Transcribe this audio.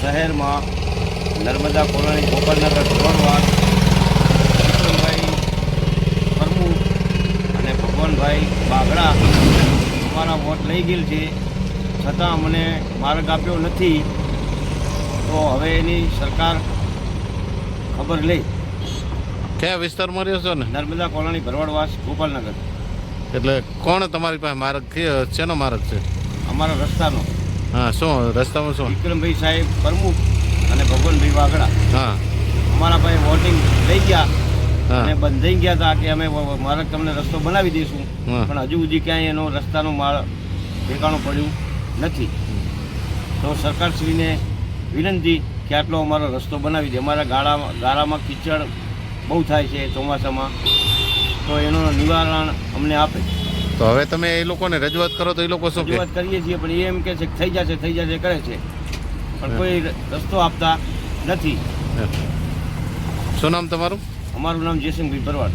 શહેરમાં નર્મદા કોલોની ગોપાલનગર ભગવાનવાસ વિક્રમભાઈ પ્રમુખ અને ભગવાનભાઈ બાગડા અમારા વોટ લઈ ગયેલ છે, છતાં અમને માર્ગ આપ્યો નથી. તો હવે એની સરકાર ખબર લે. કયા વિસ્તારમાં રહ્યો છો ને? નર્મદા કોલોની ભરવાડવાસ ગોપાલનગર. એટલે કોણ તમારી પાસે માર્ગ શેનો માર્ગ છે? અમારા રસ્તાનો. હા, શું રસ્તામાં શું? વિક્રમભાઈ સાહેબ પ્રમુખ અને ભગવાનભાઈ વાગડા હા, અમારા પાસે વોટિંગ લઈ ગયા હા, અને બંધાઈ ગયા હતા કે અમે માર્ગ તમને રસ્તો બનાવી દઈશું, હા. પણ હજુ સુધી ક્યાંય એનો રસ્તાનો માળ ઠેકાણું પડ્યું નથી. તો સરકારશ્રીને વિનંતી કે આટલો અમારો રસ્તો બનાવી દે. અમારા ગાળામાં કીચડ બહુ થાય છે ચોમાસામાં, તો એનું નિવારણ અમને આપે. તો હવે તમે એ લોકોને રજૂઆત કરો તો એ લોકો શું કહે? રજૂઆત કરીએ છીએ, પણ એ એમ કહે છે કે થઈ જશે કરે છે, પણ કોઈ રસ્તો આપતા નથી. શું નામ તમારું? અમારું નામ જયસિંહભાઈ ભરવાડ.